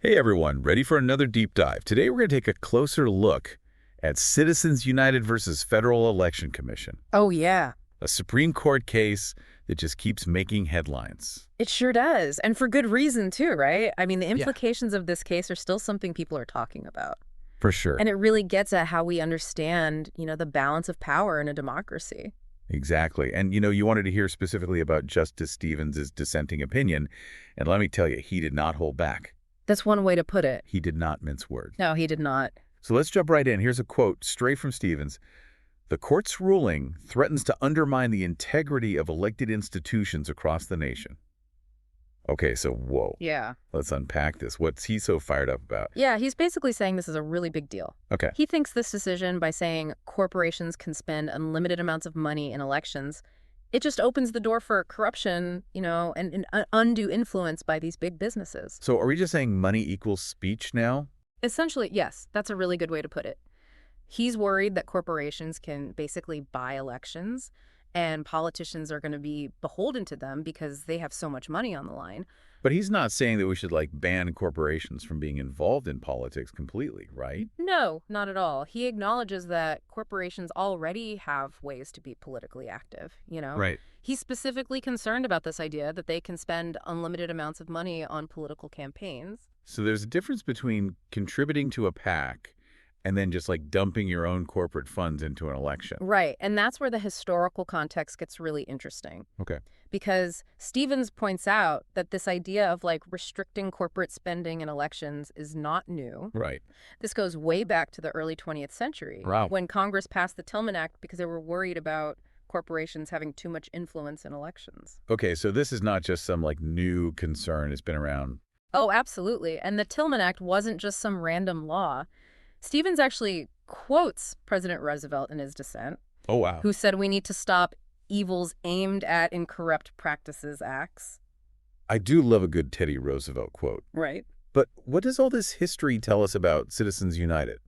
Hey everyone, ready for another deep dive? Today we're going to take a closer look at Citizens United versus Federal Election Commission, Oh, yeah. a Supreme Court case that just keeps making headlines. It sure does. And for good reason, too, right? I mean, the Yeah, implications of this case are still something people are talking about. for sure. And it really gets at how we understand, the balance of power in a democracy. Exactly. And you wanted to hear specifically about Justice Stevens' dissenting opinion, and let me tell you, he did not hold back. That's one way to put it. He did not mince words. No, he did not. So let's jump right in. Here's a quote straight from Stevens. The court's ruling threatens to undermine the integrity of elected institutions across the nation. Okay, so whoa. Yeah. Let's unpack this. What's he so fired up about? Yeah, he's basically saying this is a really big deal. Okay. He thinks this decision, by saying corporations can spend unlimited amounts of money in elections, it just opens the door for corruption, and undue influence by these big businesses. So are we just saying money equals speech now? Essentially, yes, that's a really good way to put it. He's worried that corporations can basically buy elections and politicians are going to be beholden to them because they have so much money on the line. But he's not saying that we should ban corporations from being involved in politics completely, right? No, not at all. He acknowledges that corporations already have ways to be politically active. Right. He's specifically concerned about this idea that they can spend unlimited amounts of money on political campaigns. So there's a difference between contributing to a PAC and then just dumping your own corporate funds into an election. Right, and that's where the historical context gets really interesting. Okay. Because Stevens points out that this idea of restricting corporate spending in elections is not new. Right. This goes way back to the early 20th century Wow. when Congress passed the Tillman Act because they were worried about corporations having too much influence in elections. Okay, so this is not just some new concern. It's been around. Oh, absolutely. And the Tillman Act wasn't just some random law. Stevens actually quotes President Roosevelt in his dissent, Oh, wow. who said we need to stop evils aimed at in corrupt practices acts. I do love a good Teddy Roosevelt quote. Right. But what does all this history tell us about Citizens United?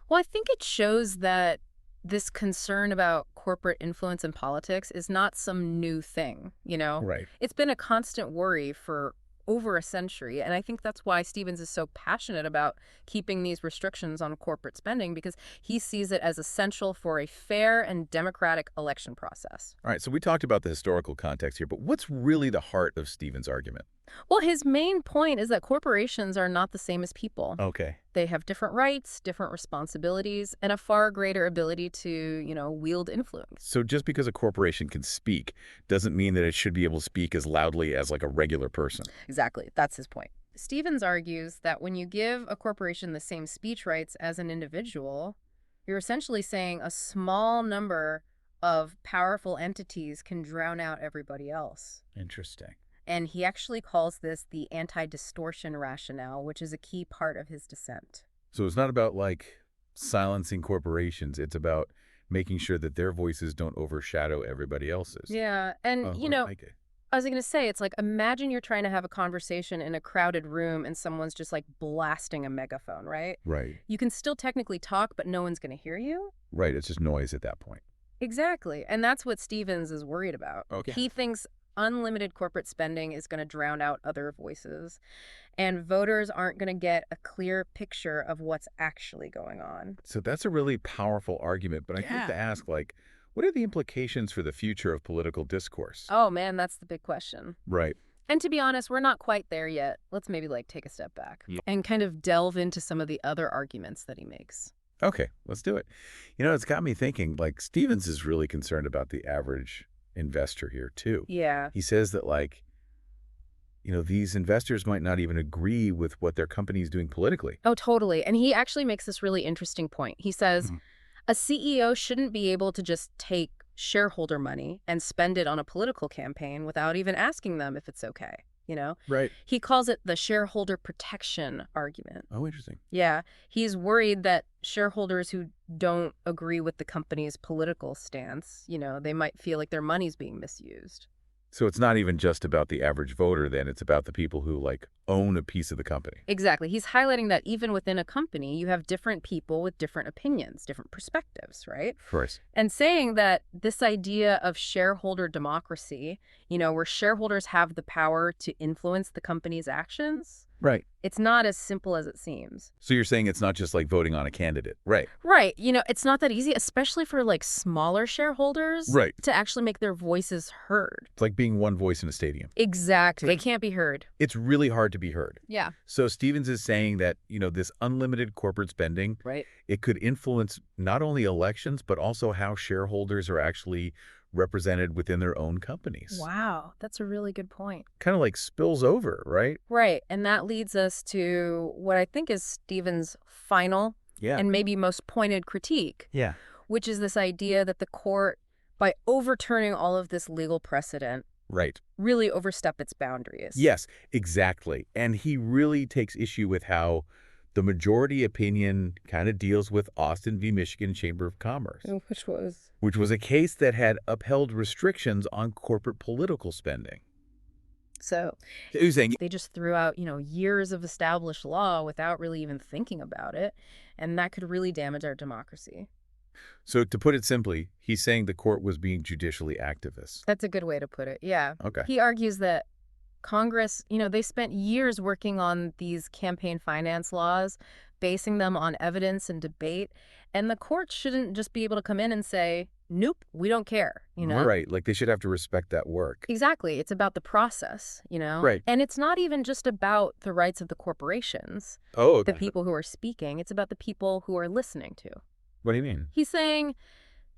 Well, I think it shows that this concern about corporate influence in politics is not some new thing. Right. It's been a constant worry for over a century, and I think that's why Stevens is so passionate about keeping these restrictions on corporate spending, because he sees it as essential for a fair and democratic election process. All right, so we talked about the historical context here, but what's really the heart of Stevens' argument? Well, his main point is that corporations are not the same as people. Okay. They have different rights, different responsibilities, and a far greater ability to, wield influence. So just because a corporation can speak doesn't mean that it should be able to speak as loudly as a regular person. Exactly. That's his point. Stevens argues that when you give a corporation the same speech rights as an individual, you're essentially saying a small number of powerful entities can drown out everybody else. Interesting. And he actually calls this the anti-distortion rationale, which is a key part of his dissent. So it's not about silencing corporations. It's about making sure that their voices don't overshadow everybody else's. Yeah. And, Oh, I like it. I was going to say, it's imagine you're trying to have a conversation in a crowded room and someone's just blasting a megaphone, right? Right. You can still technically talk, but no one's going to hear you. Right. It's just noise at that point. Exactly. And that's what Stevens is worried about. Okay. He thinks unlimited corporate spending is going to drown out other voices, and voters aren't going to get a clear picture of what's actually going on. So that's a really powerful argument, but I have to ask, what are the implications for the future of political discourse? Oh, man, that's the big question. Right. And to be honest, we're not quite there yet. Let's maybe take a step back and kind of delve into some of the other arguments that he makes. Okay, let's do it. It's got me thinking, Stevens is really concerned about the average investor here, too. Yeah. He says that, these investors might not even agree with what their company is doing politically. Oh, totally. And he actually makes this really interesting point. He says, a CEO shouldn't be able to just take shareholder money and spend it on a political campaign without even asking them if it's okay. Right. He calls it the shareholder protection argument. Oh, interesting. Yeah. He's worried that shareholders who don't agree with the company's political stance, they might feel like their money's being misused. So it's not even just about the average voter, then. It's about the people who, own a piece of the company. Exactly. He's highlighting that even within a company, you have different people with different opinions, different perspectives, right? Of course. And saying that this idea of shareholder democracy, where shareholders have the power to influence the company's actions, Right. It's not as simple as it seems. So you're saying it's not just like voting on a candidate. Right. Right. It's not that easy, especially for like smaller shareholders Right. to actually make their voices heard. It's like being one voice in a stadium. Exactly. They can't be heard. It's really hard to be heard. Yeah. So Stevens is saying that, this unlimited corporate spending, Right. it could influence not only elections, but also how shareholders are actually represented within their own companies. Wow. That's a really good point. Kind of like spills over, right? Right. And that leads us to what I think is Stevens' final Yeah. and maybe most pointed critique, Yeah. which is this idea that the court, by overturning all of this legal precedent, Right. really overstep its boundaries. Yes, exactly. And he really takes issue with how the majority opinion kind of deals with Austin v. Michigan Chamber of Commerce, Which was a case that had upheld restrictions on corporate political spending. So He was saying, they just threw out, years of established law without really even thinking about it. And that could really damage our democracy. so to put it simply, he's saying the court was being judicially activist. That's a good way to put it. Yeah. Okay. He argues that Congress, they spent years working on these campaign finance laws, basing them on evidence and debate. And the court shouldn't just be able to come in and say, nope, we don't care, Right. Like they should have to respect that work. Exactly. It's about the process, Right. And it's not even just about the rights of the corporations, Oh, the people who are speaking. It's about the people who are listening to. What do you mean? He's saying,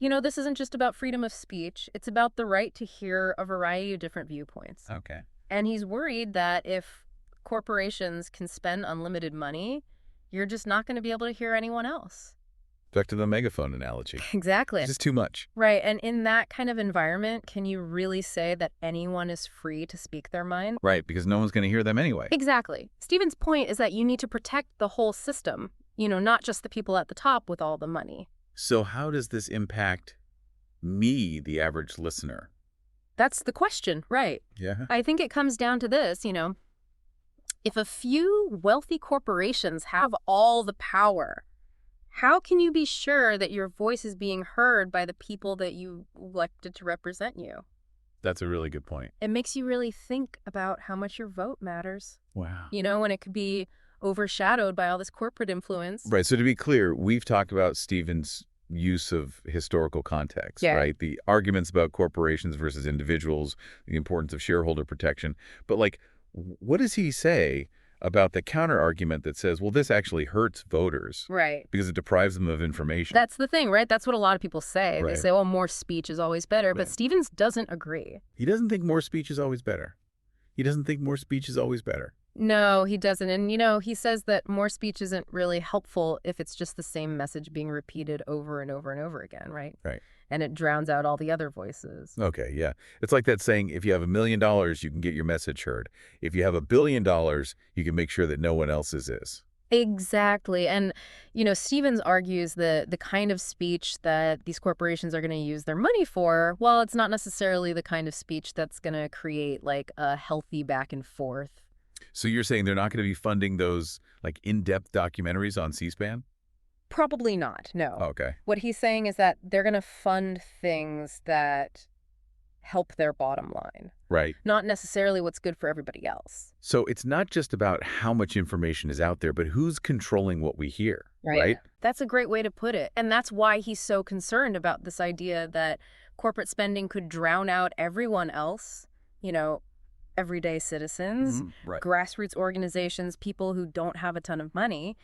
this isn't just about freedom of speech. It's about the right to hear a variety of different viewpoints. Okay. And he's worried that if corporations can spend unlimited money, you're just not going to be able to hear anyone else. Back to the megaphone analogy. Exactly. It's just too much. Right. And in that kind of environment, can you really say that anyone is free to speak their mind? Right, because no one's going to hear them anyway. Exactly. Stephen's point is that you need to protect the whole system, not just the people at the top with all the money. So how does this impact me, the average listener? That's the question, right? Yeah. I think it comes down to this, if a few wealthy corporations have all the power, how can you be sure that your voice is being heard by the people that you elected to represent you? That's a really good point. It makes you really think about how much your vote matters. Wow. When it could be overshadowed by all this corporate influence. Right. So to be clear, we've talked about Stevens' use of historical context, Yeah. right? The arguments about corporations versus individuals, the importance of shareholder protection. But what does he say about the counter argument that says, well, this actually hurts voters Right. because it deprives them of information? That's the thing, right? That's what a lot of people say. Right. They say, oh, more speech is always better. But Right. Stevens doesn't agree. He doesn't think more speech is always better. He doesn't think more speech is always better. No, he doesn't. And, he says that more speech isn't really helpful if it's just the same message being repeated over and over and over again, right? Right. And it drowns out all the other voices. Okay, yeah. It's like that saying, if you have $1 million, you can get your message heard. If you have $1 billion, you can make sure that no one else's is. Exactly. And, Stevens argues that the kind of speech that these corporations are going to use their money for, well, it's not necessarily the kind of speech that's going to create like a healthy back and forth. So you're saying they're not going to be funding those in-depth documentaries on C-SPAN? Probably not, no. Okay. What he's saying is that they're going to fund things that help their bottom line, Right. not necessarily what's good for everybody else. So it's not just about how much information is out there, but who's controlling what we hear, right? That's a great way to put it. And that's why he's so concerned about this idea that corporate spending could drown out everyone else, everyday citizens, Right. grassroots organizations, people who don't have a ton of money.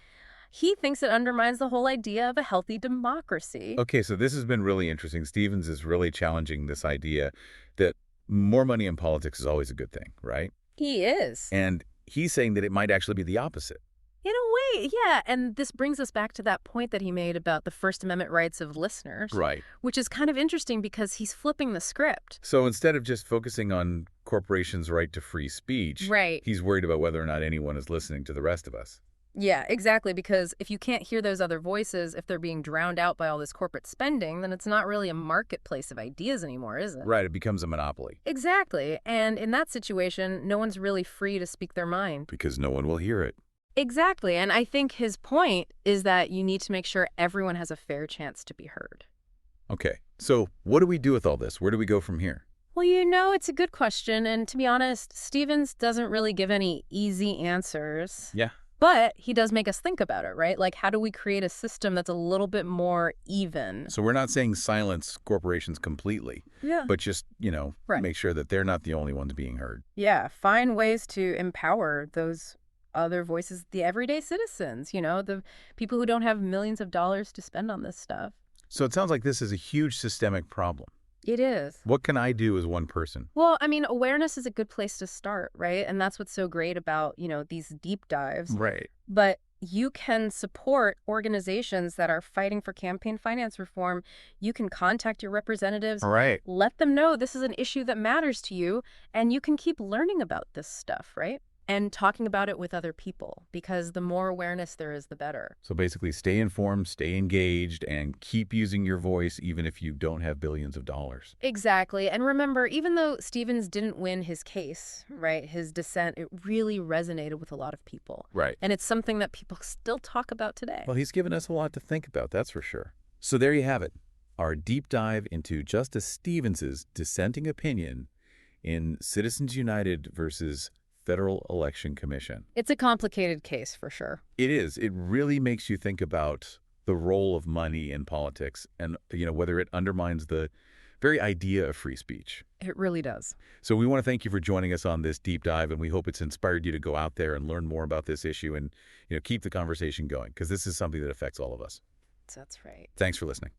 He thinks it undermines the whole idea of a healthy democracy. Okay, so this has been really interesting. Stevens is really challenging this idea that more money in politics is always a good thing, right? He is. And he's saying that it might actually be the opposite. In a way, yeah. And this brings us back to that point that he made about the First Amendment rights of listeners. Right. Which is kind of interesting because he's flipping the script. So instead of just focusing on corporations' right to free speech, Right. he's worried about whether or not anyone is listening to the rest of us. Yeah, exactly. Because if you can't hear those other voices, if they're being drowned out by all this corporate spending, then it's not really a marketplace of ideas anymore, is it? Right, it becomes a monopoly. Exactly. And in that situation, no one's really free to speak their mind. Because no one will hear it. Exactly. And I think his point is that you need to make sure everyone has a fair chance to be heard. Okay, so what do we do with all this? Where do we go from here? Well, it's a good question. And to be honest, Stevens doesn't really give any easy answers. Yeah. But he does make us think about it, right? Like, how do we create a system that's a little bit more even? So we're not saying silence corporations completely, Yeah. but just, Right. make sure that they're not the only ones being heard. Yeah, find ways to empower those other voices, the everyday citizens, the people who don't have millions of dollars to spend on this stuff. So it sounds like this is a huge systemic problem. It is. What can I do as one person? Well, I mean, awareness is a good place to start, right? And that's what's so great about, these deep dives. Right. But you can support organizations that are fighting for campaign finance reform. You can contact your representatives, Right. let them know this is an issue that matters to you, and you can keep learning about this stuff, right? And talking about it with other people, because the more awareness there is, the better. So basically, stay informed, stay engaged, and keep using your voice even if you don't have billions of dollars. Exactly. And remember, even though Stevens didn't win his case, right, his dissent, it really resonated with a lot of people. Right. And it's something that people still talk about today. Well, he's given us a lot to think about, that's for sure. So there you have it, our deep dive into Justice Stevens's dissenting opinion in Citizens United versus Federal Election Commission. It's a complicated case for sure. It is. It really makes you think about the role of money in politics and, whether it undermines the very idea of free speech. It really does. So we want to thank you for joining us on this deep dive, and we hope it's inspired you to go out there and learn more about this issue and, keep the conversation going, because this is something that affects all of us. That's right. Thanks for listening.